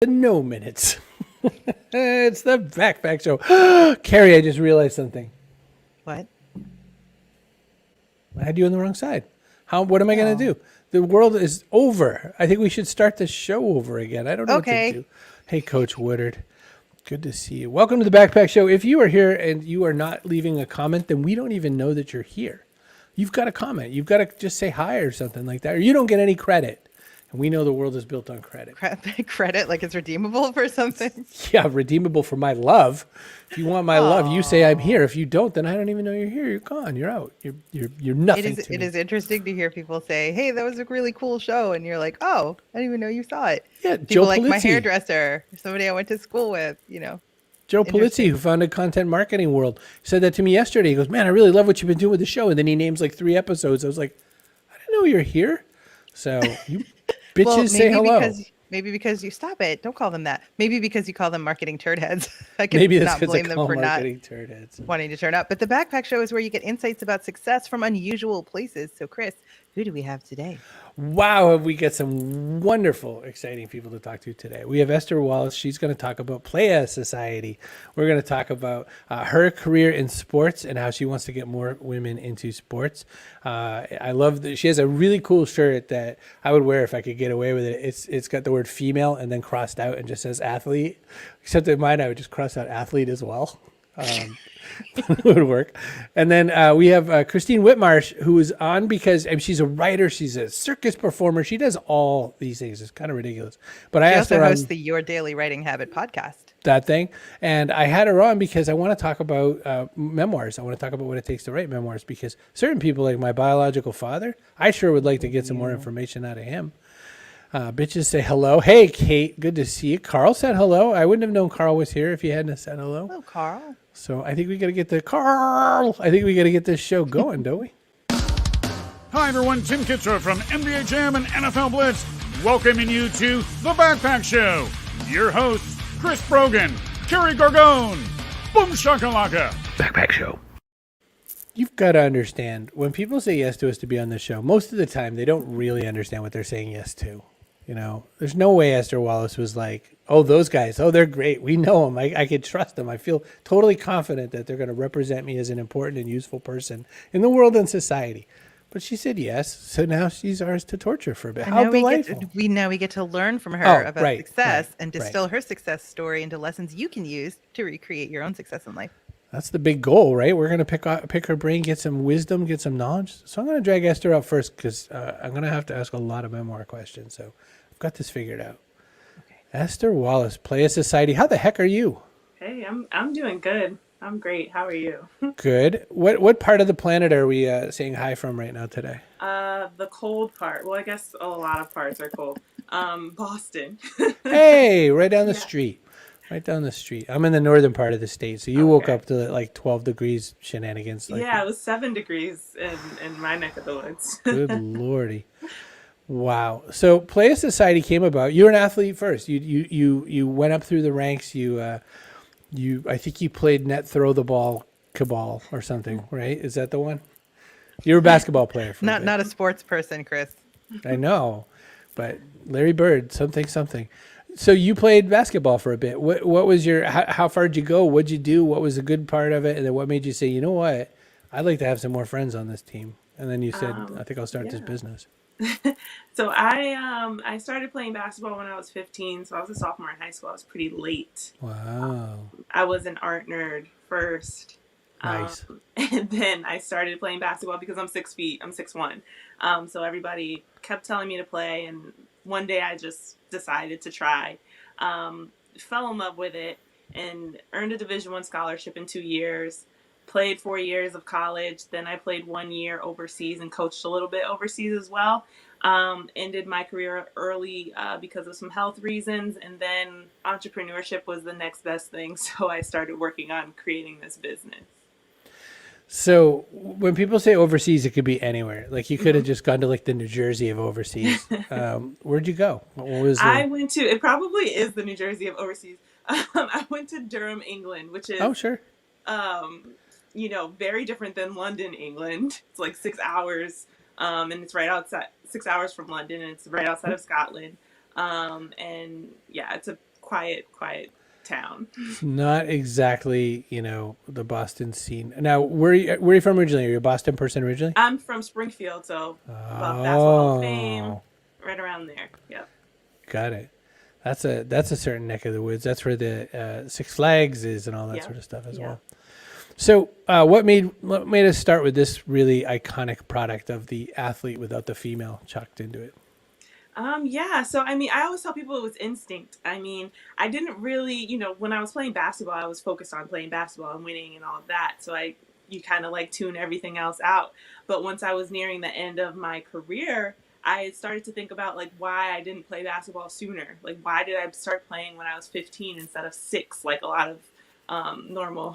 The No Minutes. It's the Backpack Show. Kerry, I just realized something. What? I had you on the wrong side. What am I going to do? The world is over. I think we should start the show over again. I don't know what to do. Hey, Coach Woodard. Good to see you. Welcome to the Backpack Show. If you are here and you are not leaving a comment, then we don't even know that you're here. You've got to comment. You've got to just say hi or something like that, or you don't get any credit. And we know the world is built on credit. Credit, like it's redeemable for something? Yeah, redeemable for my love. If you want my love, you say I'm here. If you don't, then I don't even know you're here. You're gone. You're out. You're nothing to me. It is interesting to hear people say, hey, that was a really cool show. And you're like, oh, I didn't even know you saw it. Yeah, people Joe like Polizzi. My hairdresser, somebody I went to school with, you know. Joe Polizzi, who founded Content Marketing World, said that to me yesterday. He goes, man, I really love what you've been doing with the show. And then he names like 3 episodes. I was like, I didn't know you're here. So you bitches say hello. Maybe because you stop it. Don't call them that. Maybe because you call them marketing turd heads. I can maybe not blame them for not wanting to turn up. But the Backpack Show is where you get insights about success from unusual places. So, Chris, who do we have today? Wow, have we got some wonderful, exciting people to talk to today. We have Esther Wallace. She's going to talk about Playa Society. We're going to talk about her career in sports and how she wants to get more women into sports. I love that she has a really cool shirt that I would wear if I could get away with it. It's got the word female and then crossed out and just says athlete. Except in mine, I would just cross out athlete as well. Would work. And then we have Christine Whitmarsh, who is on because she's a writer, she's a circus performer, she does all these things. It's kind of ridiculous. But I asked her also hosts the Your Daily Writing Habit podcast. That thing, and I had her on because I want to talk about memoirs. I want to talk about what it takes to write memoirs because certain people, like my biological father, I sure would like to get some more information out of him. Bitches say hello. Hey, Kate, good to see you. Carl said hello. I wouldn't have known Carl was here if you hadn't said hello. Hello, Carl. So I think we got to get this show going, don't we? Hi, everyone. Tim Kitzrow from NBA Jam and NFL Blitz, welcoming you to The Backpack Show. Your hosts, Chris Brogan, Kerry Gorgone, Boom Shakalaka. Backpack Show. You've got to understand, when people say yes to us to be on the show, most of the time they don't really understand what they're saying yes to. You know, there's no way Esther Wallace was like, oh, those guys, oh, they're great. We know them. I could trust them. I feel totally confident that they're going to represent me as an important and useful person in the world and society. But she said yes, so now she's ours to torture for a bit. How delightful. We get to learn from her about success and distill her success story into lessons you can use to recreate your own success in life. That's the big goal, right? We're going to pick her brain, get some wisdom, get some knowledge. So I'm going to drag Esther out first because I'm going to have to ask a lot of memoir questions. So I've got this figured out. Okay. Esther Wallace, Playa Society. How the heck are you? Hey, I'm doing good. I'm great. How are you? Good. What part of the planet are we saying hi from right now today? The cold part. Well, I guess a lot of parts are cold. Boston. Hey, right down the street. Right down the street. I'm in the northern part of the state, so you woke up to like 12 degrees shenanigans. Like yeah, it was 7 degrees in my neck of the woods. Good lordy. Wow. So Playa Society came about. You're an athlete first. You went up through the ranks. I think you played net throw the ball cabal or something, right? Is that the one? You're a basketball player. Not a sports person, Chris. I know, but Larry Bird, something. So you played basketball for a bit. What was how far did you go? What'd you do? What was a good part of it? And then what made you say, you know what? I'd like to have some more friends on this team. And then you said, I think I'll start this business. So I started playing basketball when I was 15. So I was a sophomore in high school. I was pretty late. Wow. I was an art nerd first. Nice. And then I started playing basketball because I'm 6 feet. I'm 6'1". So everybody kept telling me to play. And one day I just decided to try. Fell in love with it and earned a Division I scholarship in 2 years. Played 4 years of college. Then I played 1 year overseas and coached a little bit overseas as well. Ended my career early because of some health reasons. And then entrepreneurship was the next best thing. So I started working on creating this business. So when people say overseas, it could be anywhere. Like you could have just gone to like the New Jersey of overseas. Where'd you go? I went to, it probably is the New Jersey of overseas. I went to Durham, England, which is, very different than London, England. It's like 6 hours. And it's right outside, 6 hours from London, and it's right outside of Scotland. And yeah, it's a quiet town. It's not exactly, the Boston scene. Now, where are you from originally? Are you a Boston person originally? I'm from Springfield, so above Basketball Hall of Fame, right around there. Yep. Got it. That's a certain neck of the woods. That's where the Six Flags is and all that sort of stuff as well. So, what made us start with this really iconic product of the athlete without the female chucked into it? So I always tell people it was instinct. I didn't really, when I was playing basketball, I was focused on playing basketball and winning and all of that. So you kind of like tune everything else out. But once I was nearing the end of my career, I started to think about like why I didn't play basketball sooner. Like why did I start playing when I was 15 instead of 6, like a lot of normal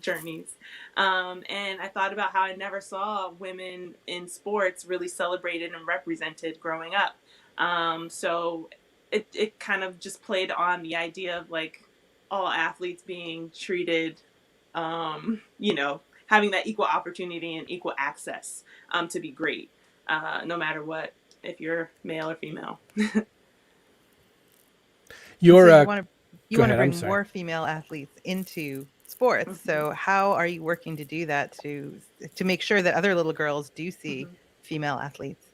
journeys. And I thought about how I never saw women in sports really celebrated and represented growing up. So it kind of just played on the idea of like all athletes being treated, having that equal opportunity and equal access to be great, no matter what, if you're male or female. You want to bring more female athletes into sports. Mm-hmm. So how are you working to do that to make sure that other little girls do see female athletes?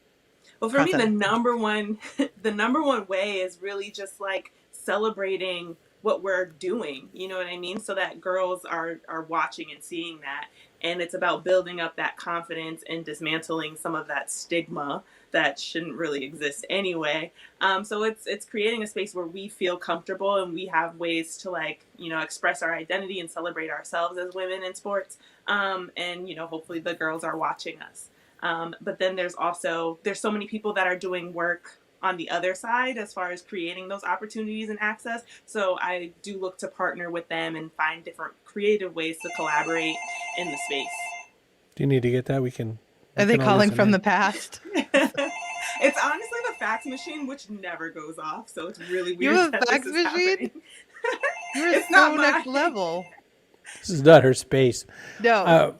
Well, for me, the number one way is really just like celebrating what we're doing. You know what I mean? So that girls are watching and seeing that. And it's about building up that confidence and dismantling some of that stigma that shouldn't really exist anyway. So it's creating a space where we feel comfortable and we have ways to express our identity and celebrate ourselves as women in sports. And hopefully the girls are watching us. But then there's so many people that are doing work on the other side as far as creating those opportunities and access. So I do look to partner with them and find different creative ways to collaborate in the space. Do you need to get that? Are they calling from the past? It's honestly the fax machine, which never goes off. So it's really weird. You have a fax machine? You're so next level. This is not her space. No.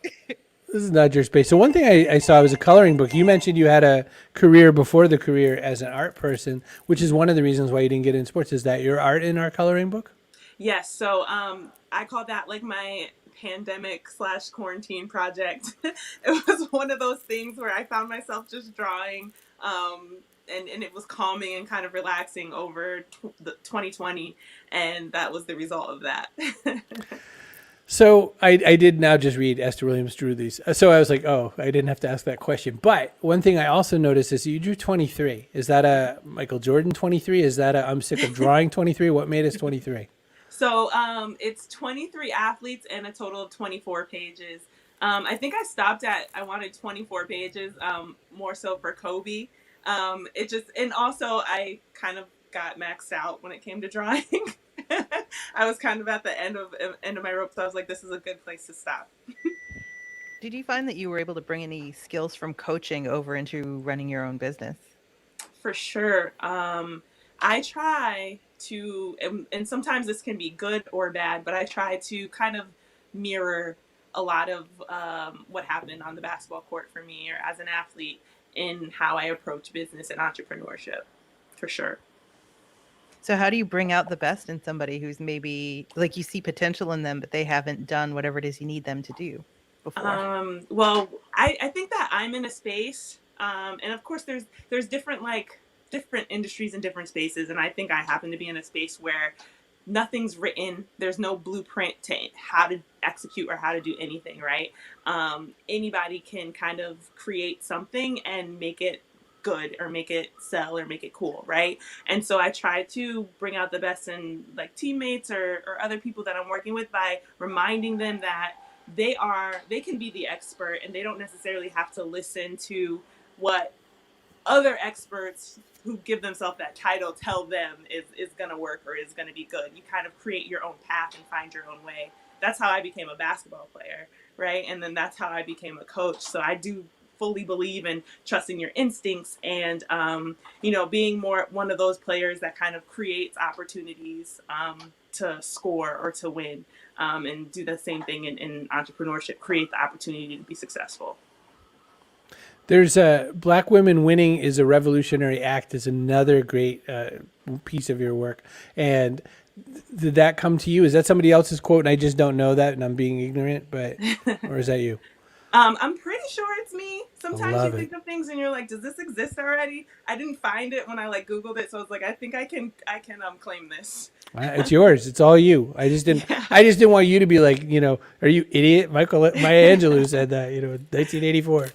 This is not your space. So one thing I saw was a coloring book. You mentioned you had a career before the career as an art person, which is one of the reasons why you didn't get in sports. Is that your art in our coloring book? Yes. So I call that like my pandemic/quarantine project. It was one of those things where I found myself just drawing, and it was calming and kind of relaxing over the 2020, and that was the result of that. So I did now just read Esther Williams drew these. So I was like, oh, I didn't have to ask that question. But one thing I also noticed is you drew 23. Is that a Michael Jordan 23? Is that a I'm sick of drawing 23? What made us 23? So it's 23 athletes and a total of 24 pages. I think I stopped I wanted 24 pages, more so for Kobe. And also I kind of got maxed out when it came to drawing. I was kind of at the end of my rope, so I was like, this is a good place to stop. Did you find that you were able to bring any skills from coaching over into running your own business? For sure. I try to, and sometimes this can be good or bad, but I try to kind of mirror a lot of what happened on the basketball court for me or as an athlete in how I approach business and entrepreneurship, for sure. So how do you bring out the best in somebody who's maybe like you see potential in them, but they haven't done whatever it is you need them to do before? Well, I think that I'm in a space, and of course there's different industries and different spaces. And I think I happen to be in a space where nothing's written. There's no blueprint to how to execute or how to do anything, right? Anybody can kind of create something and make it good or make it sell or make it cool, right? And so I try to bring out the best in like teammates or other people that I'm working with by reminding them that they can be the expert and they don't necessarily have to listen to what other experts who give themselves that title tell them is going to work or is going to be good. You kind of create your own path and find your own way. That's how I became a basketball player, right? And then that's how I became a coach. So I do fully believe in trusting your instincts and, being more one of those players that kind of creates opportunities to score or to win, and do the same thing in entrepreneurship, create the opportunity to be successful. There's Black Women Winning is a Revolutionary Act is another great piece of your work. And did that come to you? Is that somebody else's quote and I just don't know that and I'm being ignorant, or is that you? I'm pretty sure it's me. I Sometimes you love it. think of things and you're like, does this exist already? I didn't find it when I like Googled it, so I was like, I think I can claim this. It's yours. It's all you. Yeah. I just didn't want you to be like, are you idiot? Maya Angelou said that, 1984.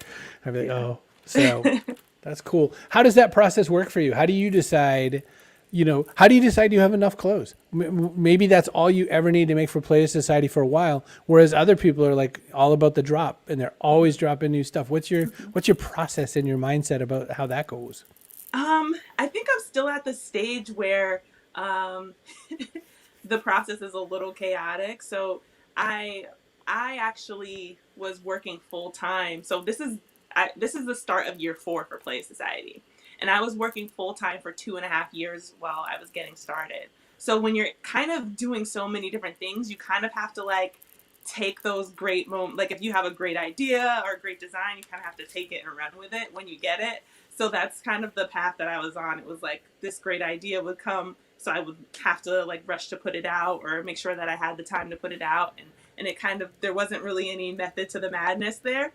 I'd be like, oh, so that's cool. How does that process work for you? How do you decide, how do you decide you have enough clothes? Maybe that's all you ever need to make for Playa Society for a while. Whereas other people are like all about the drop and they're always dropping new stuff. What's your process and your mindset about how that goes? I think I'm still at the stage where um, the process is a little chaotic. So I I actually was working full time. So this is the start of year 4 for Play Society, and I was working full time for 2.5 years while I was getting started. So when you're kind of doing so many different things, you kind of have to like take those great moments. Like if you have a great idea or a great design, you kind of have to take it and run with it when you get it. So that's kind of the path that I was on. It was like this great idea would come, so I would have to like rush to put it out or make sure that I had the time to put it out. And it kind of, there wasn't really any method to the madness there.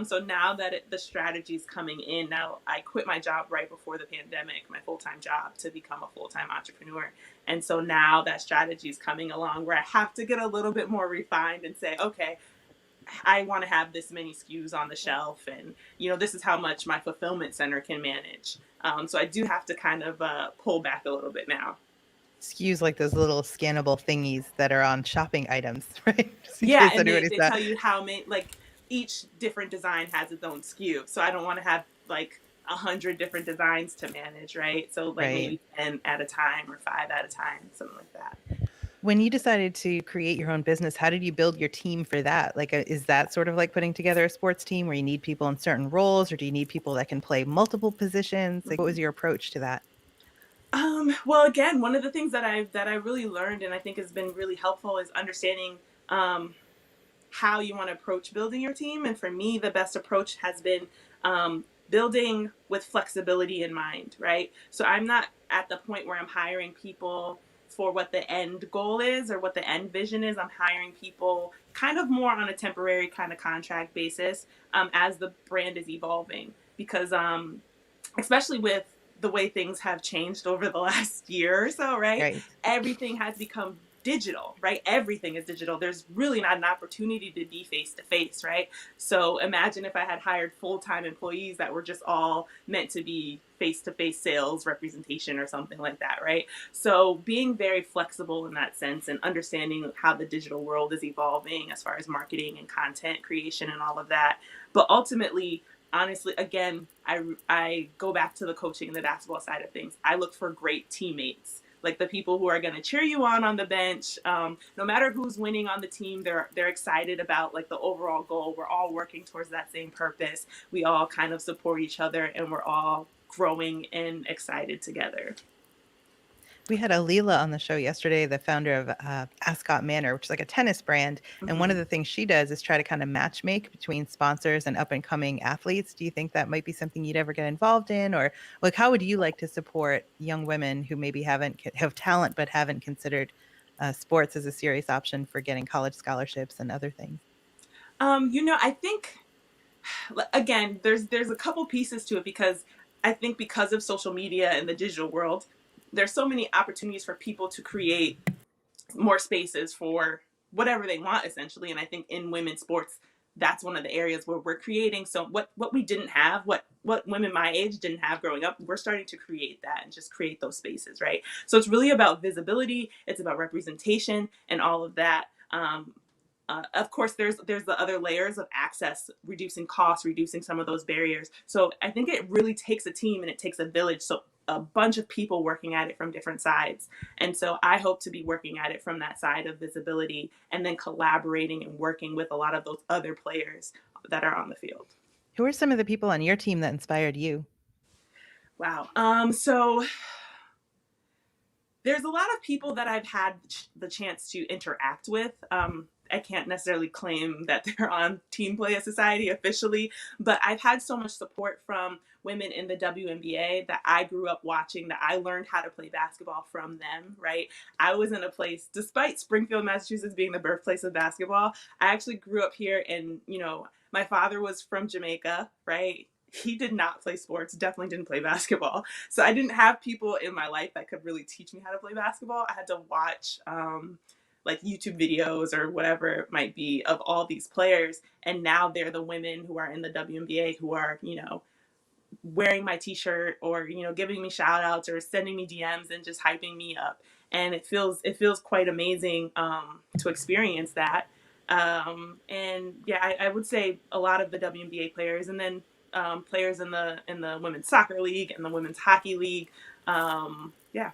So now that the strategy's coming in, now I quit my job right before the pandemic, my full-time job, to become a full-time entrepreneur. And so now that strategy is coming along where I have to get a little bit more refined and say, okay, I want to have this many SKUs on the shelf, and this is how much my fulfillment center can manage. So I do have to kind of pull back a little bit now. SKUs like those little scannable thingies that are on shopping items, right? Yeah, and they tell you how many, like each different design has its own SKU. So I don't want to have like 100 different designs to manage, right? So like maybe 10 at a time or 5 at a time, something like that. When you decided to create your own business, how did you build your team for that? Like, is that sort of like putting together a sports team where you need people in certain roles, or do you need people that can play multiple positions? Like, what was your approach to that? Well, again, one of the things that I really learned and I think has been really helpful is understanding how you want to approach building your team. And for me, the best approach has been building with flexibility in mind, right? So I'm not at the point where I'm hiring people for what the end goal is or what the end vision is. I'm hiring people kind of more on a temporary kind of contract basis as the brand is evolving, because especially with the way things have changed over the last year or so, right? Everything has become digital, right? Everything is digital. There's really not an opportunity to be face to face, right? So imagine if I had hired full-time employees that were just all meant to be face-to-face sales representation or something like that, right? So being very flexible in that sense and understanding how the digital world is evolving as far as marketing and content creation and all of that. But ultimately, honestly, again, I go back to the coaching and the basketball side of things. I look for great teammates, like the people who are going to cheer you on the bench. No matter who's winning on the team, they're excited about like the overall goal. We're all working towards that same purpose. We all kind of support each other, and we're all growing and excited together. We had Alila on the show yesterday, the founder of Ascot Manor, which is like a tennis brand. Mm-hmm. And one of the things she does is try to kind of match make between sponsors and up and coming athletes. Do you think that might be something you'd ever get involved in? Or like, how would you like to support young women who maybe have talent, but haven't considered sports as a serious option for getting college scholarships and other things? I think, again, there's a couple pieces to it, because I think because of social media and the digital world, there's so many opportunities for people to create more spaces for whatever they want, essentially. And I think in women's sports, that's one of the areas where we're creating. So what we didn't have, what women my age didn't have growing up, we're starting to create that and just create those spaces, right? So it's really about visibility. It's about representation and all of that. Of course, there's the other layers of access, reducing costs, reducing some of those barriers. So I think it really takes a team and it takes a village. So a bunch of people working at it from different sides. And so I hope to be working at it from that side of visibility, and then collaborating and working with a lot of those other players that are on the field. Who are some of the people on your team that inspired you? Wow. So there's a lot of people that I've had the chance to interact with. I can't necessarily claim that they're on Team Playa Society officially, but I've had so much support from women in the WNBA that I grew up watching, that I learned how to play basketball from them, right? I was in a place, despite Springfield, Massachusetts being the birthplace of basketball, I actually grew up here, and, you know, my father was from Jamaica, right? He did not play sports, definitely didn't play basketball. So I didn't have people in my life that could really teach me how to play basketball. I had to watch like YouTube videos or whatever it might be of all these players. And now they're the women who are in the WNBA who are, you know, wearing my t-shirt or, you know, giving me shout outs or sending me DMs and just hyping me up. And it feels quite amazing to experience that. And yeah, I would say a lot of the WNBA players, and then players in the women's soccer league and the women's hockey league. Yeah.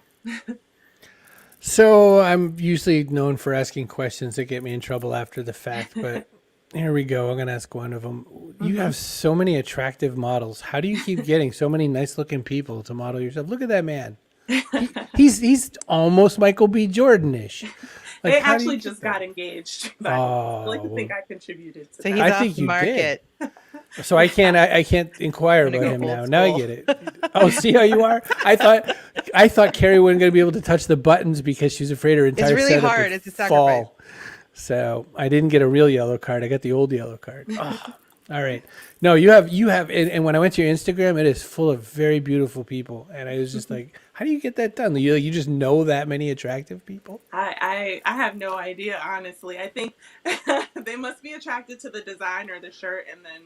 So I'm usually known for asking questions that get me in trouble after the fact, but here we go. I'm going to ask one of them. You have so many attractive models. How do you keep getting so many nice looking people to model yourself? Look at that man. He's almost Michael B. Jordan-ish. Like, they actually just got engaged. But I like to think I contributed to So that. he's I off think the you market. did. So I can't inquire Gonna about go him old now. Now I school. get it. Oh, see how you are? I thought Kerry wasn't going to be able to touch the buttons because she's afraid her entire really setup hard. would It's a sacrifice. fall. So I didn't get a real yellow card. I got the old yellow card. Oh, all right. No, you have, and when I went to your Instagram, it is full of very beautiful people. And I was just like, how do you get that done? You just know that many attractive people? I have no idea, honestly. I think they must be attracted to the design or the shirt, and then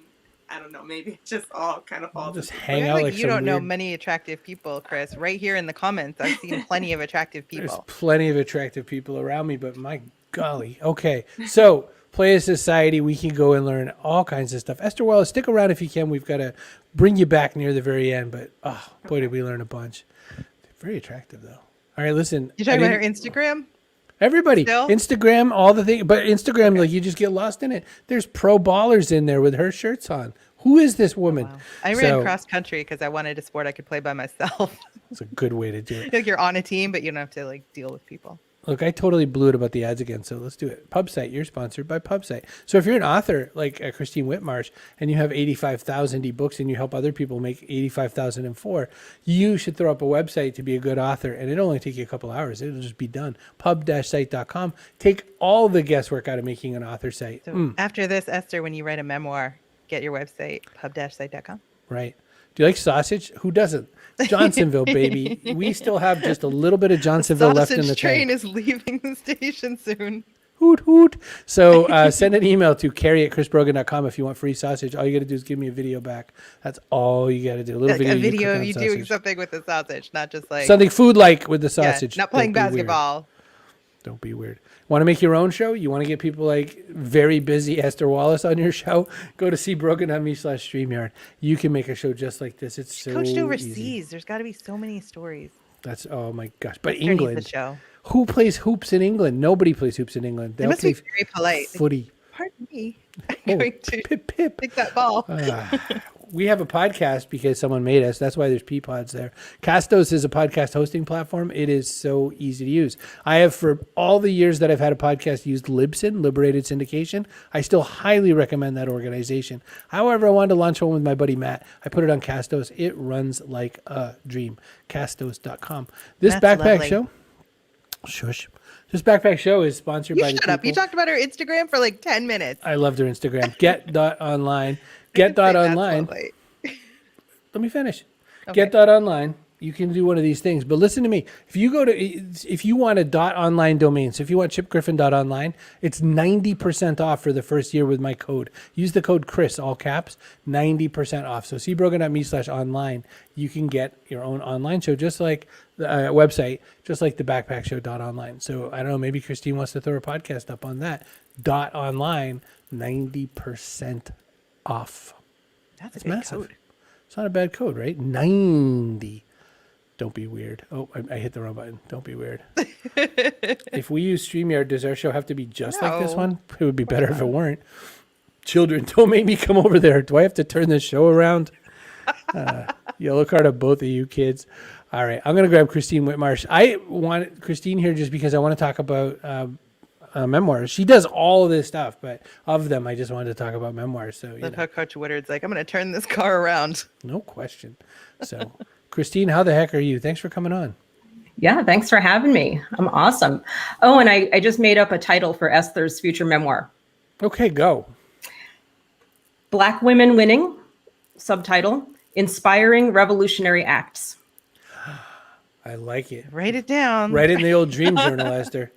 I don't know, maybe it just all kind of falls. Just into hang Act out like like you some don't know weird- many attractive people, Chris. Right here in the comments, I've seen plenty of attractive There's people. plenty of attractive people around me, but my golly. Okay. So, Playa Society, we can go and learn all kinds of stuff. Esther Wallace, stick around if you can. We've got to bring you back near the very end, but oh, boy, did we learn a bunch. Very attractive, though. All right, listen. You talking about her Instagram? Everybody, Still? Instagram, all the things, but Instagram, like you just get lost in it. There's pro ballers in there with her shirts on. Who is this woman? Wow. I ran cross country because I wanted a sport I could play by myself. It's a good way to do it. Like you're on a team, but you don't have to like deal with people. Look, I totally blew it about the ads again, so let's do it. PubSite, you're sponsored by PubSite. So if you're an author like Christine Whitmarsh and you have 85,000 ebooks and you help other people make 85,004, you should throw up a website to be a good author, and it'll only take you a couple hours. It'll just be done. Pub-site.com. Take all the guesswork out of making an author site. So after this, Esther, when you write a memoir, get your website, pub-site.com. Right. Do you like sausage? Who doesn't? Johnsonville, baby. We still have just a little bit of Johnsonville left in the Sausage train tank. is leaving the station soon. Hoot, hoot. So send an email to Kerry@chrisbrogan.com if you want free sausage. All you got to do is give me a video back. That's all you got to do. A little Like video, a video cook of on you doing sausage. something with the sausage, not just like Something food-like with the yeah, sausage. not playing Don't be weird. basketball. Don't be weird. Want to make your own show? You want to get people like very busy Esther Wallace on your show? Go to cbrogan.me/StreamYard. You can make a show just like this. It's so Coached easy. overseas. There's got to be so many stories. That's, oh my gosh. But Esther needs England. the show. Who plays hoops in England? Nobody plays hoops in England. They They'll must be play very polite. footy. Pardon me. I'm Oh, going to pip, pip. take that ball. We have a podcast because someone made us. That's why there's Peapods there. Castos is a podcast hosting platform. It is so easy to use. I have, for all the years that I've had a podcast, used Libsyn, Liberated Syndication. I still highly recommend that organization. However, I wanted to launch one with my buddy Matt. I put it on Castos. It runs like a dream. Castos.com. This That's backpack lovely. show. Shush. This backpack show is sponsored You by the shut up. You people- talked about her Instagram for like 10 minutes. I loved her Instagram. Get.online. Say that's Get.online. lovely. Let me finish. Okay. Get.online. You can do one of these things. But listen to me. If you want a .online domain, so if you want chipgriffin.online, it's 90% off for the first year with my code. Use the code Chris, all caps, 90% off. So cbrogan.me/online. You can get your own online show, just like the website, just like the backpackshow.online. So I don't know, maybe Christine wants to throw a podcast up on that. .online, 90% off. That's a It's good massive. code. It's not a bad code, right? 90. Don't be weird. Oh, I hit the wrong button. Don't be weird. If we use StreamYard, does our show have to be just like this No. one? It would be better if it weren't. Children, don't make me come over there. Do I have to turn this show around? Yellow card of both of you kids. All right, I'm going to grab Christine Whitmarsh. I want Christine here just because I want to talk about memoirs. She does all this stuff, but of them, I just wanted to talk about memoirs. So, Love how Coach Woodard's like, I'm going to turn this car around. no question. So, Christine, how the heck are you? Thanks for coming on. Yeah, thanks for having me. I'm awesome. Oh, and I just made up a title for Esther's future memoir. Okay, go. Black Women Winning, subtitle, Inspiring Revolutionary Acts. I like it. Write it down. Write it in the old dream journal, Esther.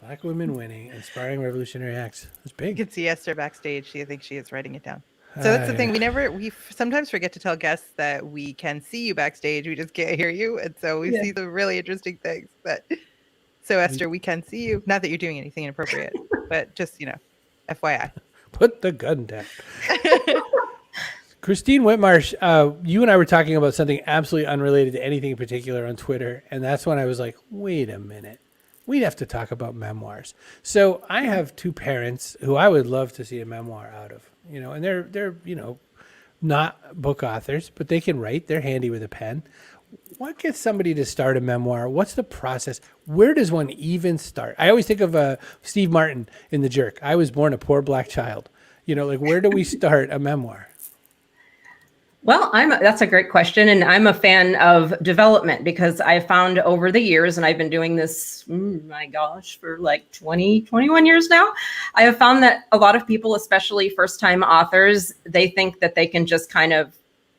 Black women winning, inspiring revolutionary acts. That's You big. can see Esther backstage. I think she is writing it down. So that's the thing. We sometimes forget to tell guests that we can see you backstage. We just can't hear you. And so we see the really interesting things. But so Esther, we can see you. Not that you're doing anything inappropriate, but just, FYI. Put the gun down. Christine Whitmarsh, you and I were talking about something absolutely unrelated to anything in particular on Twitter. And that's when I was like, wait a minute. We'd have to talk about memoirs. So I have two parents who I would love to see a memoir out of, and they're not book authors, but they can write. They're handy with a pen. What gets somebody to start a memoir? What's the process? Where does one even start? I always think of Steve Martin in The Jerk. I was born a poor black child. Where do we start a memoir? Well, that's a great question. And I'm a fan of development because I found over the years, and I've been doing this, for like 20, 21 years now. I have found that a lot of people, especially first-time authors, they think that they can just kind of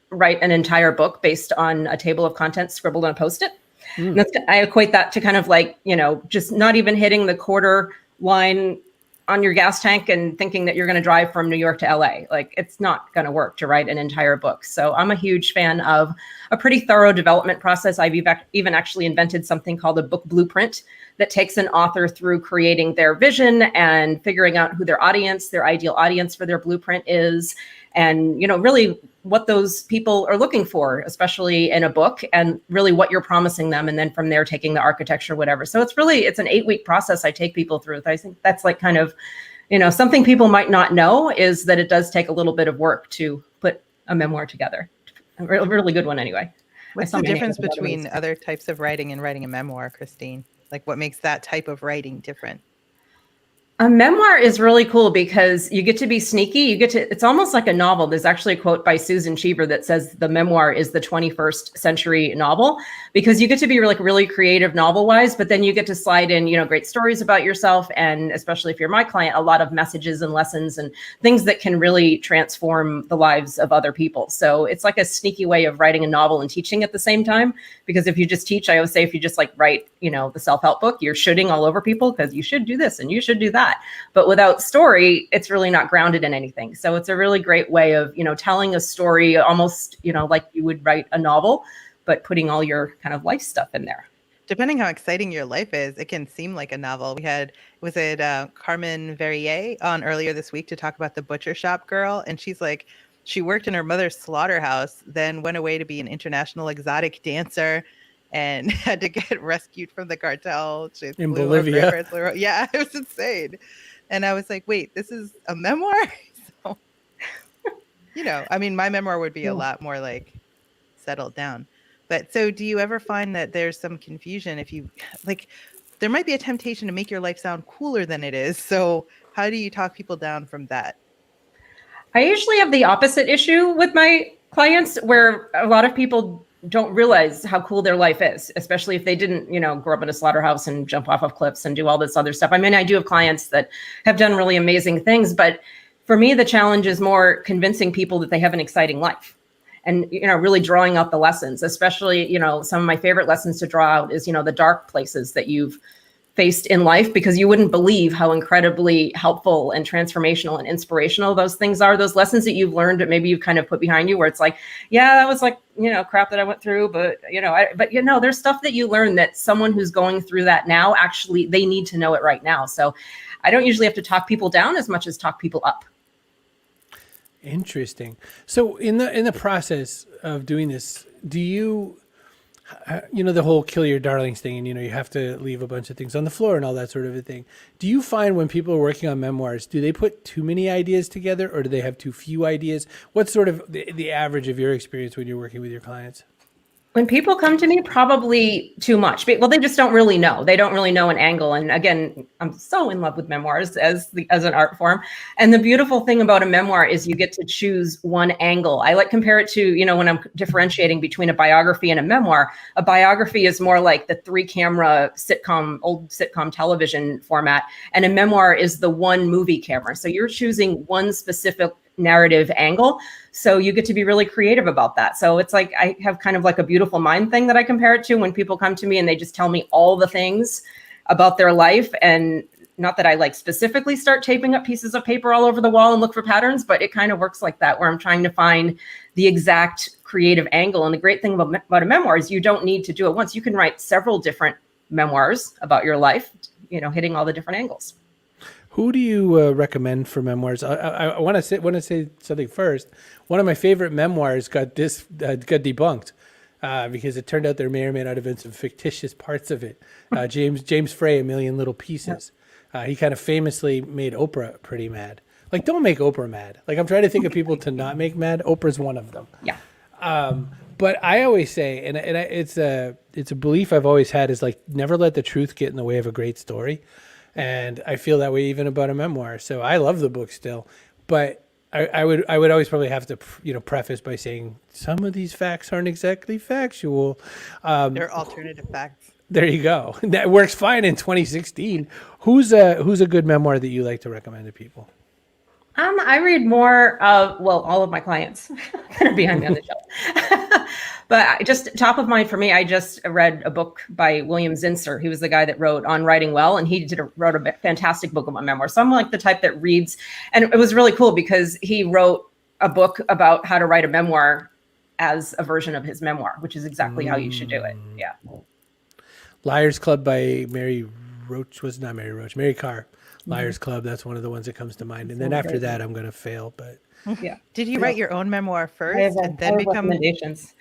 write an entire book based on a table of contents scribbled on a Post-it. And I equate that to kind of like, just not even hitting the quarter line on your gas tank and thinking that you're going to drive from New York to LA. Like, it's not going to work to write an entire book. So I'm a huge fan of a pretty thorough development process. I've even actually invented something called a book blueprint that takes an author through creating their vision and figuring out who their ideal audience for their blueprint is, and, really what those people are looking for, especially in a book, and really what you're promising them. And then from there, taking the architecture, whatever. So it's an 8-week process I take people through. I think that's like kind of, something people might not know is that it does take a little bit of work to put a memoir together. A really good one anyway. What's the difference between other types of writing and writing a memoir, Christine? Like, what makes that type of writing different? A memoir is really cool because you get to be sneaky. It's almost like a novel. There's actually a quote by Susan Cheever that says the memoir is the 21st century novel, because you get to be really creative novel wise, but then you get to slide in, great stories about yourself. And especially if you're my client, a lot of messages and lessons and things that can really transform the lives of other people. So it's like a sneaky way of writing a novel and teaching at the same time. Because if you just teach, I always say, if you just like write, the self-help book, you're shooting all over people because you should do this and you should do that. But without story, it's really not grounded in anything. So it's a really great way of, telling a story almost, like you would write a novel, but putting all your kind of life stuff in there. Depending how exciting your life is, it can seem like a novel. We had, Carmen Verrier on earlier this week to talk about the butcher shop girl. And she's like, she worked in her mother's slaughterhouse, then went away to be an international exotic dancer, and had to get rescued from the cartel. She In flew Bolivia. over. Yeah, it was insane. And I was like, wait, this is a memoir? So, my memoir would be a lot more like settled down. But so do you ever find that there's some confusion if you, like, there might be a temptation to make your life sound cooler than it is. So how do you talk people down from that? I usually have the opposite issue with my clients, where a lot of people don't realize how cool their life is, especially if they didn't, grow up in a slaughterhouse and jump off of cliffs and do all this other stuff. I mean, I do have clients that have done really amazing things, but for me, the challenge is more convincing people that they have an exciting life and, really drawing out the lessons, especially, some of my favorite lessons to draw out is, the dark places that you've faced in life, because you wouldn't believe how incredibly helpful and transformational and inspirational those things are. Those lessons that you've learned that maybe you've kind of put behind you, where it's like, yeah, that was like, crap that I went through, but there's stuff that you learn that someone who's going through that now, actually, they need to know it right now. So I don't usually have to talk people down as much as talk people up. Interesting. So in the process of doing this, do you, the whole kill your darlings thing, and, you have to leave a bunch of things on the floor and all that sort of a thing. Do you find when people are working on memoirs, do they put too many ideas together, or do they have too few ideas? What's sort of the average of your experience when you're working with your clients? When people come to me, probably too much. Well, they just don't really know. They don't really know an angle. And again, I'm so in love with memoirs as an art form. And the beautiful thing about a memoir is you get to choose one angle. I like compare it to, when I'm differentiating between a biography and a memoir. A biography is more like the 3-camera old sitcom television format, and a memoir is the one movie camera. So you're choosing one specific narrative angle. So you get to be really creative about that. So it's like I have kind of like a beautiful mind thing that I compare it to when people come to me and they just tell me all the things about their life. And not that I like specifically start taping up pieces of paper all over the wall and look for patterns, but it kind of works like that, where I'm trying to find the exact creative angle. And the great thing about a memoir is you don't need to do it once. You can write several different memoirs about your life, hitting all the different angles. Who do you recommend for memoirs? I want to say something first. One of my favorite memoirs got debunked because it turned out there may or may not have been some fictitious parts of it. James Frey, A Million Little Pieces. He kind of famously made Oprah pretty mad. Like, don't make Oprah mad. Like, I'm trying to think of people to not make mad. Oprah's one of them. Yeah. But I always say, and it's a belief I've always had, is like, never let the truth get in the way of a great story. And I feel that way even about a memoir. So I love the book still, but I would always probably have to, preface by saying some of these facts aren't exactly factual. They're alternative facts. There you go. That works fine in 2016. Who's a good memoir that you like to recommend to people? I read more of, all of my clients kind of behind me on the shelf. But just top of mind for me, I just read a book by William Zinsser. He was the guy that wrote On Writing Well, and he wrote a fantastic book about memoir. So I'm like the type that reads, and it was really cool because he wrote a book about how to write a memoir as a version of his memoir, which is exactly how you should do it. Yeah. Liars Club by Mary Carr. Liars Club, that's one of the ones that comes to mind. And then after that, I'm going to fail. But yeah. Did you write your own memoir first and then I have become recommendations?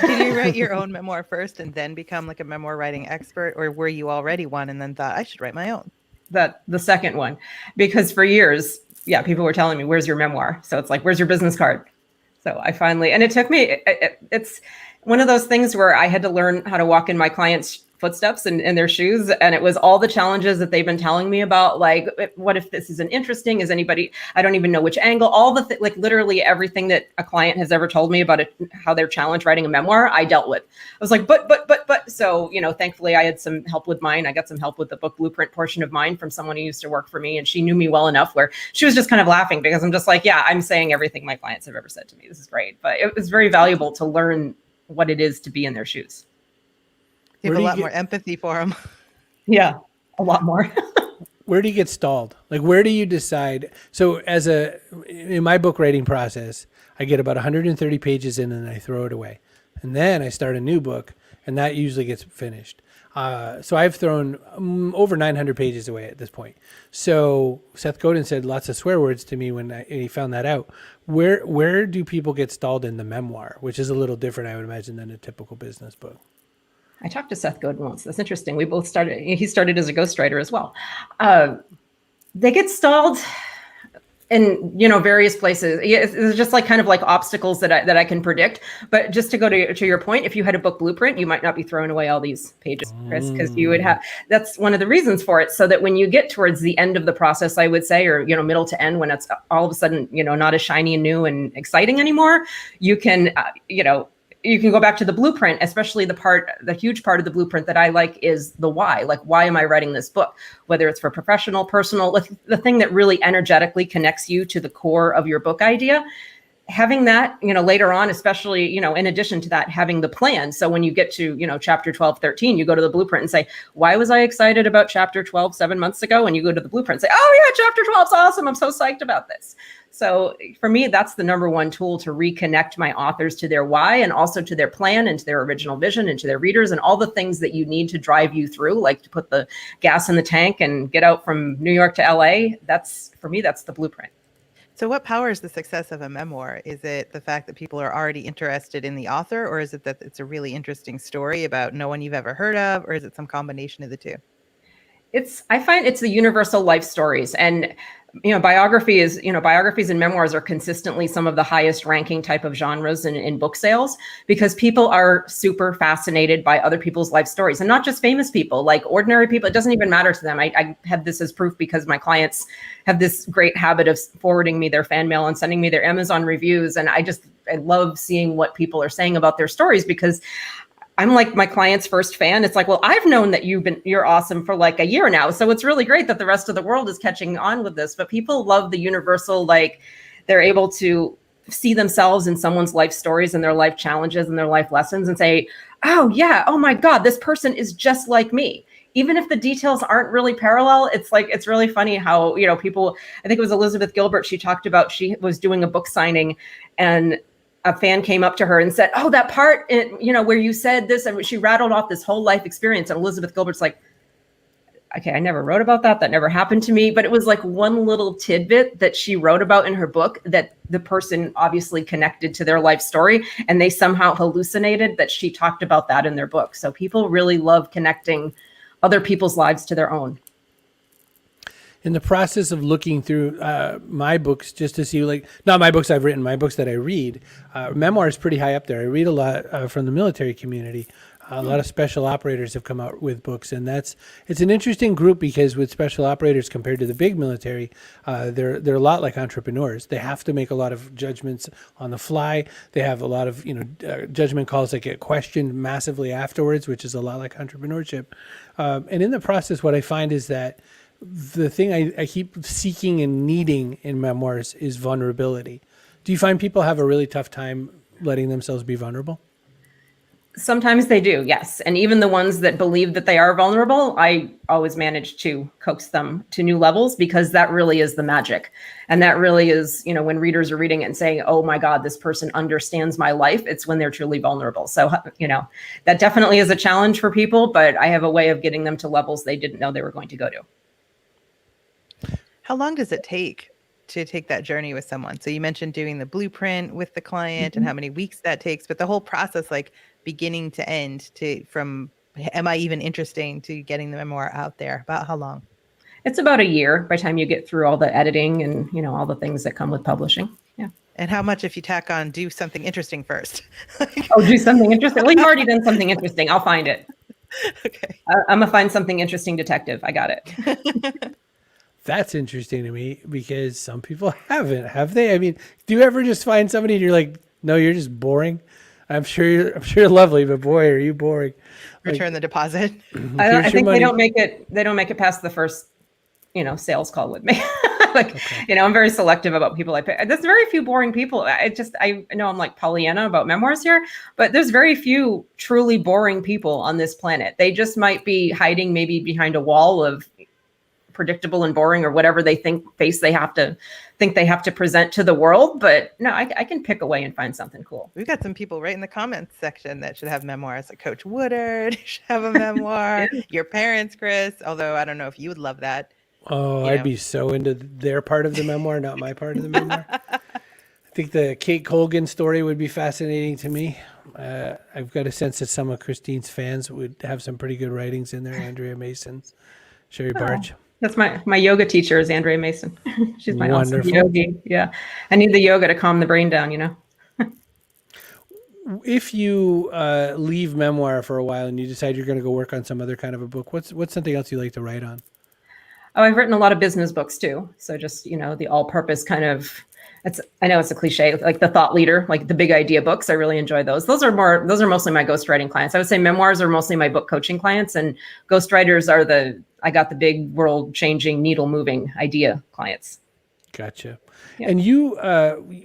Did you write your own memoir first and then become like a memoir writing expert, or were you already one and then thought I should write my own? The second one, because for years, people were telling me, "Where's your memoir?" So it's like, "Where's your business card?" So I finally, and it took me. It's one of those things where I had to learn how to walk in my clients' footsteps and in their shoes, and it was all the challenges that they've been telling me about. Like, what if this isn't interesting? Is anybody? I don't even know which angle. All the like literally everything that a client has ever told me about it, how they're challenged writing a memoir, I dealt with. I was like, but. So thankfully, I had some help with mine. I got some help with the book blueprint portion of mine from someone who used to work for me, and she knew me well enough where she was just kind of laughing because I'm just like, yeah, I'm saying everything my clients have ever said to me. This is great, but it was very valuable to learn what it is to be in their shoes. You have a lot more empathy for them. Yeah, a lot more. Where do you get stalled? Like, where do you decide? So in my book writing process, I get about 130 pages in and I throw it away. And then I start a new book and that usually gets finished. So I've thrown over 900 pages away at this point. So Seth Godin said lots of swear words to me when he found that out. Where do people get stalled in the memoir, which is a little different, I would imagine, than a typical business book? I talked to Seth Godin once. That's interesting. We both he started as a ghostwriter as well. They get stalled in, various places. It's just like kind of like obstacles that I can predict. But just to go to your point, if you had a book blueprint, you might not be throwing away all these pages, Chris, because you would have, that's one of the reasons for it. So that when you get towards the end of the process, I would say, or, middle to end, when it's all of a sudden, not as shiny and new and exciting anymore, you can, you can go back to the blueprint, especially the huge part of the blueprint that I like is the why. Like, why am I writing this book? Whether it's for professional, personal, the thing that really energetically connects you to the core of your book idea. Having that, later on, especially, in addition to that, having the plan. So when you get to, chapter 12, 13, you go to the blueprint and say, why was I excited about chapter 12 7 months ago? And you go to the blueprint and say, oh yeah, chapter 12 is awesome. I'm so psyched about this. So for me, that's the number one tool to reconnect my authors to their why, and also to their plan and to their original vision and to their readers and all the things that you need to drive you through, like to put the gas in the tank and get out from New York to LA. For me, that's the blueprint. So what powers the success of a memoir? Is it the fact that people are already interested in the author, or is it that it's a really interesting story about no one you've ever heard of, or is it some combination of the two? I find it's the universal life stories. And biographies and memoirs are consistently some of the highest ranking type of genres in book sales, because people are super fascinated by other people's life stories, and not just famous people, like ordinary people. It doesn't even matter to them. I have this as proof because my clients have this great habit of forwarding me their fan mail and sending me their Amazon reviews. And I love seeing what people are saying about their stories, because I'm like my client's first fan. It's like, well, I've known that you're awesome for like a year now. So it's really great that the rest of the world is catching on with this. But people love the universal, like they're able to see themselves in someone's life stories and their life challenges and their life lessons and say, oh yeah, oh my God, this person is just like me. Even if the details aren't really parallel, it's really funny how, people, I think it was Elizabeth Gilbert, she talked about, she was doing a book signing and a fan came up to her and said, oh, that part, where you said this, and she rattled off this whole life experience. And Elizabeth Gilbert's like, okay, I never wrote about that. That never happened to me. But it was like one little tidbit that she wrote about in her book that the person obviously connected to their life story, and they somehow hallucinated that she talked about that in their book. So people really love connecting other people's lives to their own. In the process of looking through my books, just to see, like, not my books I've written, my books that I read, Memoir is pretty high up there. I read a lot from the military community. A lot of special operators have come out with books, and it's an interesting group, because with special operators compared to the big military, they're a lot like entrepreneurs. They have to make a lot of judgments on the fly. They have a lot of judgment calls that get questioned massively afterwards, which is a lot like entrepreneurship. And in the process, what I find is that the thing I keep seeking and needing in memoirs is vulnerability. Do you find people have a really tough time letting themselves be vulnerable? Sometimes they do, yes. And even the ones that believe that they are vulnerable, I always manage to coax them to new levels, because that really is the magic. And that really is, when readers are reading it and saying, oh my God, this person understands my life, it's when they're truly vulnerable. So, that definitely is a challenge for people, but I have a way of getting them to levels they didn't know they were going to go to. How long does it take to take that journey with someone? So you mentioned doing the blueprint with the client and how many weeks that takes, but the whole process, like beginning to end, from am I even interesting to getting the memoir out there, about how long? It's about a year by the time you get through all the editing and, all the things that come with publishing. Yeah. And how much if you tack on, do something interesting first? Oh, do something interesting. Well, you've already done something interesting. I'll find it. Okay. I'm gonna find something interesting detective. I got it. That's interesting to me, because some people haven't, have they? I mean, do you ever just find somebody and you're like, no, you're just boring? I'm sure you're lovely, but boy, are you boring. Return the deposit. I think they don't make it past the first, sales call with me. I'm very selective about people I pick. There's very few boring people. I know I'm like Pollyanna about memoirs here, but there's very few truly boring people on this planet. They just might be hiding maybe behind a wall of predictable and boring, or whatever they think they have to present to the world. But no, I can pick away and find something cool. We've got some people right in the comments section that should have memoirs, like Coach Woodard should have a memoir. Your parents, Chris, although I don't know if you would love that. Oh, I'd be so into their part of the memoir, not my part of the memoir. I think the Kate Colgan story would be fascinating to me. I've got a sense that some of Christine's fans would have some pretty good writings in there. Andrea Mason, Sherry Barch. That's my yoga teacher is Andrea Mason. She's my awesome Wonderful. yogi. Yeah. I need the yoga to calm the brain down, If you leave memoir for a while and you decide you're going to go work on some other kind of a book, what's something else you like to write on? Oh, I've written a lot of business books too. So just, the all-purpose kind of, I know it's a cliche, like the thought leader, like the big idea books. I really enjoy those. Those are mostly my ghostwriting clients. I would say memoirs are mostly my book coaching clients, and ghostwriters are I got the big world changing, needle moving idea clients. Gotcha. Yeah. And you,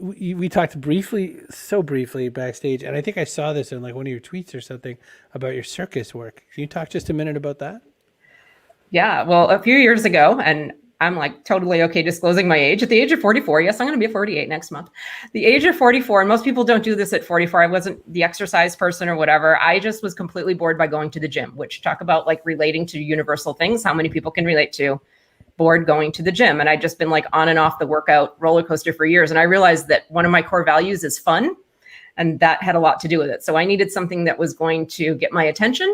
we talked so briefly backstage, and I think I saw this in like one of your tweets or something about your circus work. Can you talk just a minute about that? Yeah, well, a few years ago, and I'm like totally okay disclosing my age. At the age of 44, yes, I'm going to be 48 next month. The age of 44, and most people don't do this at 44. I wasn't the exercise person or whatever. I just was completely bored by going to the gym, which talk about like relating to universal things. How many people can relate to bored going to the gym? And I'd just been like on and off the workout roller coaster for years. And I realized that one of my core values is fun. And that had a lot to do with it. So I needed something that was going to get my attention.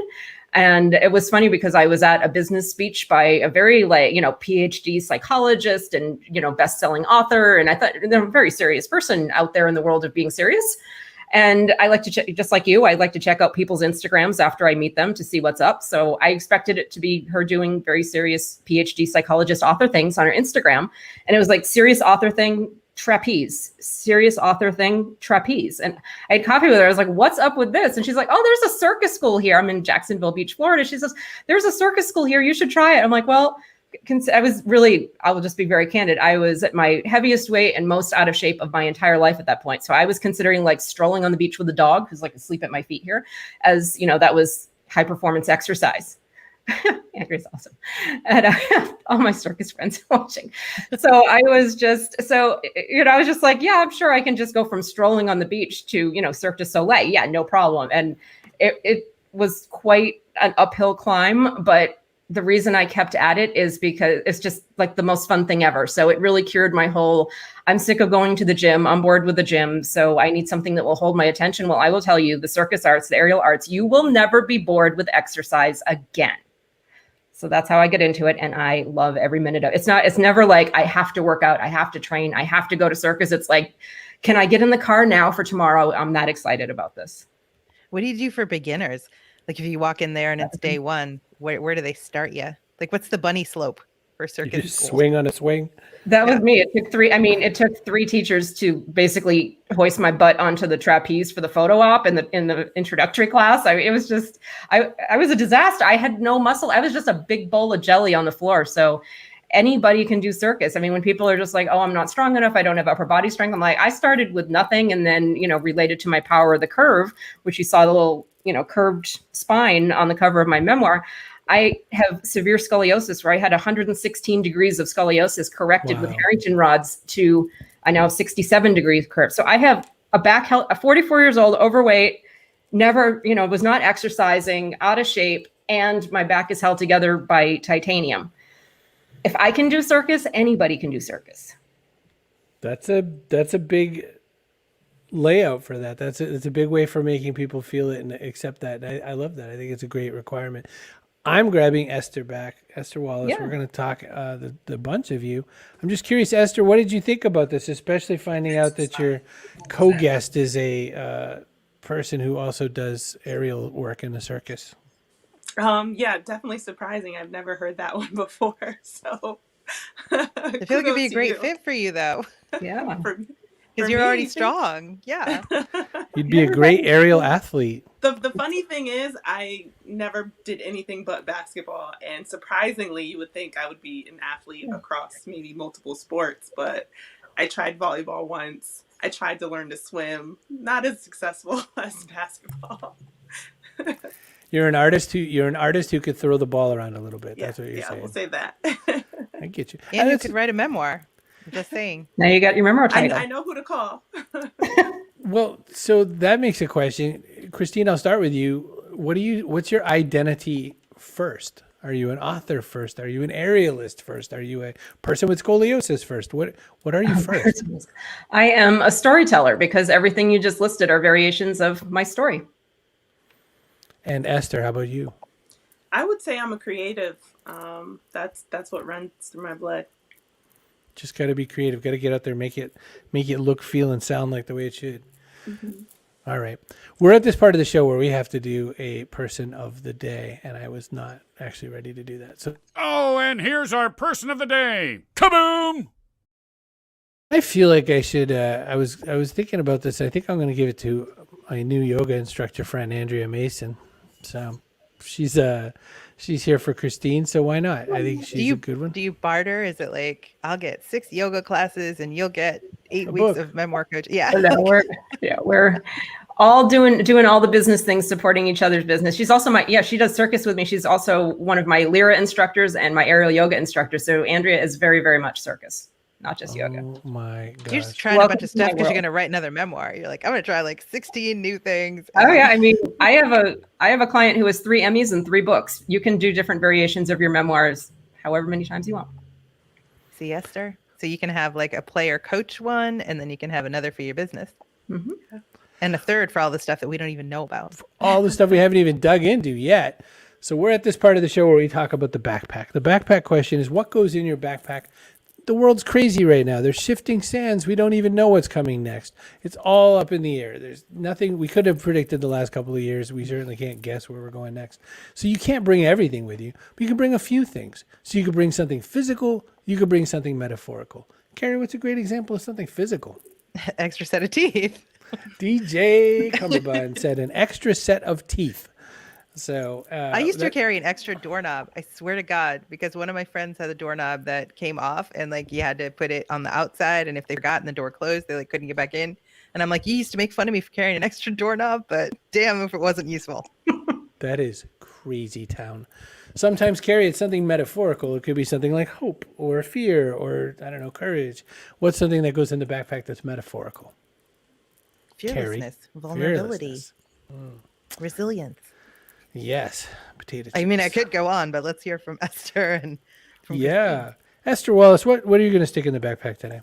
And it was funny because I was at a business speech by a very PhD psychologist and, best-selling author. And I thought they're a very serious person out there in the world of being serious. And I like to check, just like you, I like to check out people's Instagrams after I meet them to see what's up. So I expected it to be her doing very serious PhD psychologist author things on her Instagram. And it was like serious author thing, trapeze, serious author thing, trapeze. And I had coffee with her. I was like, what's up with this? And she's like, oh, there's a circus school here. I'm in Jacksonville Beach, Florida. She says, there's a circus school here. You should try it. I'm like, well, I will just be very candid. I was at my heaviest weight and most out of shape of my entire life at that point. So I was considering like strolling on the beach with a dog who's like asleep at my feet here, as that was high performance exercise. Andrea's awesome. And all my circus friends watching. So I was just like, yeah, I'm sure I can just go from strolling on the beach to, Cirque du Soleil. Yeah, no problem. And it was quite an uphill climb, but the reason I kept at it is because it's just like the most fun thing ever. So it really cured my whole, I'm sick of going to the gym. I'm bored with the gym. So I need something that will hold my attention. Well, I will tell you, the circus arts, the aerial arts, you will never be bored with exercise again. So that's how I get into it. And I love every minute of it. It's never like I have to work out, I have to train, I have to go to circus. It's like, can I get in the car now for tomorrow? I'm that excited about this. What do you do for beginners? Like if you walk in there and it's day one, where do they start you? Like what's the bunny slope for circus? You just swing on a swing. That was me. It took three teachers to basically hoist my butt onto the trapeze for the photo op and in the introductory class. I was a disaster. I had no muscle. I was just a big bowl of jelly on the floor. So anybody can do circus. I mean, when people are just like, oh, I'm not strong enough, I don't have upper body strength. I'm like, I started with nothing. And then, related to my power of the curve, which you saw the little, curved spine on the cover of my memoir. I have severe scoliosis where I had 116 degrees of scoliosis corrected with Harrington rods to, I now have 67 degrees curve. So I have a 44 years old, overweight, never, was not exercising, out of shape, and my back is held together by titanium. If I can do circus, anybody can do circus. That's a big layout for that. It's a big way for making people feel it and accept that. And I love that. I think it's a great requirement. I'm grabbing Esther back, Esther Wallace. Yeah. We're going to talk the bunch of you. I'm just curious, Esther, what did you think about this, especially finding out that your co-guest is a person who also does aerial work in the circus? Yeah, definitely surprising. I've never heard that one before. So I feel like it'd be a great fit for you, though. Yeah, because you're already strong. Yeah, you'd be a great aerial athlete. The funny thing is, I never did anything but basketball, and surprisingly, you would think I would be an athlete across maybe multiple sports. But I tried volleyball once. I tried to learn to swim. Not as successful as basketball. You're an artist who could throw the ball around a little bit. Yeah, that's what you're saying. Yeah, we'll say that. I get you. And you could write a memoir. I'm just saying. Now you got your memoir title. I know who to call. Well, so that makes a question. Christine, I'll start with you. What's your identity first? Are you an author first? Are you an aerialist first? Are you a person with scoliosis first? What are you first? I am a storyteller because everything you just listed are variations of my story. And Esther, how about you? I would say I'm a creative. That's what runs through my blood. Just got to be creative. Got to get out there, make it look, feel, and sound like the way it should. Mm-hmm. All right. We're at this part of the show where we have to do a person of the day, and I was not actually ready to do that. So, and here's our person of the day. Kaboom! I feel like I should. I was thinking about this. I think I'm going to give it to my new yoga instructor friend, Andrea Mason. So she's here for Christine. So why not? I think she's a good one. Do you barter? Is it like I'll get 6 yoga classes and you'll get 8 weeks of memoir coach? Yeah. No, we're all doing all the business things, supporting each other's business. She's also she does circus with me. She's also one of my lyra instructors and my aerial yoga instructor. So Andrea is very, very much circus, not just yoga. Oh my God. You're just trying a bunch of stuff because you're going to write another memoir. You're like, I'm going to try like 16 new things. Oh yeah. I mean, I have a client who has 3 Emmys and 3 books. You can do different variations of your memoirs however many times you want. See, Esther? So you can have like a player coach one, and then you can have another for your business. Mm-hmm. And a third for all the stuff that we don't even know about. All the stuff we haven't even dug into yet. So we're at this part of the show where we talk about the backpack. The backpack question is, what goes in your backpack? The world's crazy right now. There's shifting sands. We don't even know what's coming next. It's all up in the air. There's nothing we could have predicted the last couple of years. We certainly can't guess where we're going next. So you can't bring everything with you, but you can bring a few things. So you could bring something physical. You could bring something metaphorical. Kerry, what's a great example of something physical? Extra set of teeth. DJ Cumberbund said an extra set of teeth. So I used to carry an extra doorknob. I swear to God, because one of my friends had a doorknob that came off, and like you had to put it on the outside, and if they forgot and the door closed, they like couldn't get back in. And I'm like, you used to make fun of me for carrying an extra doorknob, but damn if it wasn't useful. That is crazy town. Sometimes, Kerry, it's something metaphorical. It could be something like hope or fear or, I don't know, courage. What's something that goes in the backpack that's metaphorical? Fearlessness, Kerry? vulnerability, Fearlessness. resilience. Yes, potato chips. I mean, I could go on, but let's hear from Esther and from Yeah. Esther Wallace, what are you going to stick in the backpack today?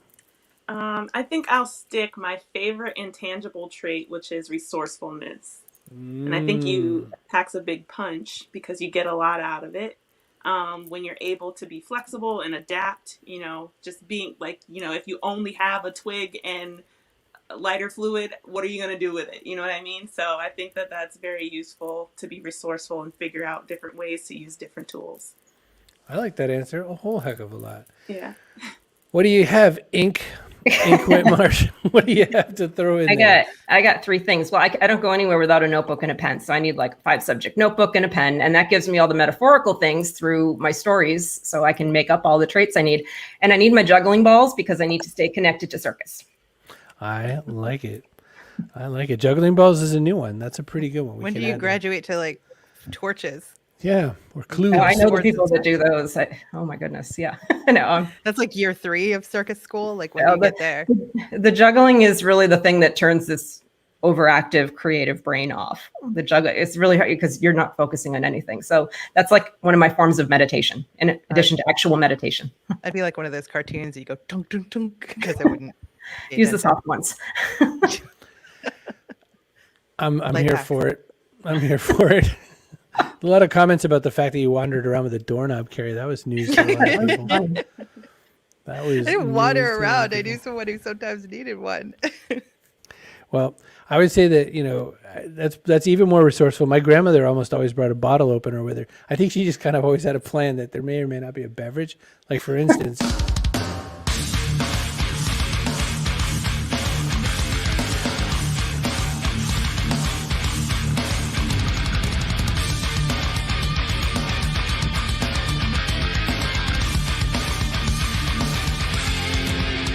I think I'll stick my favorite intangible trait, which is resourcefulness. And I think you packs a big punch because you get a lot out of it. When you're able to be flexible and adapt, just being like, if you only have a twig and lighter fluid, what are you going to do with it? You know what I mean? So I think that that's very useful to be resourceful and figure out different ways to use different tools. I like that answer a whole heck of a lot. Yeah. What do you have, Ink Whitmarsh? What do you have to throw in there? I got three things. Well, I don't go anywhere without a notebook and a pen. So I need like a 5-subject notebook and a pen. And that gives me all the metaphorical things through my stories so I can make up all the traits I need. And I need my juggling balls because I need to stay connected to circus. I like it. Juggling balls is a new one. That's a pretty good one. When do you graduate to like torches? Yeah, or clues. Oh, I know the people that do those. Oh my goodness. Yeah. No. That's like year 3 of circus school. Like when you get there. The juggling is really the thing that turns this overactive creative brain off. The juggling, it's really hard because you're not focusing on anything. So that's like one of my forms of meditation in addition to actual meditation. I'd be like one of those cartoons that you go tunk tunk tunk because I wouldn't use the soft ones. I'm here for it. I'm here for it. A lot of comments about the fact that you wandered around with a doorknob, Kerry. That was news to a lot of people. That was. I didn't wander around. I knew someone who sometimes needed one. Well, I would say that that's even more resourceful. My grandmother almost always brought a bottle opener with her. I think she just kind of always had a plan that there may or may not be a beverage. Like for instance.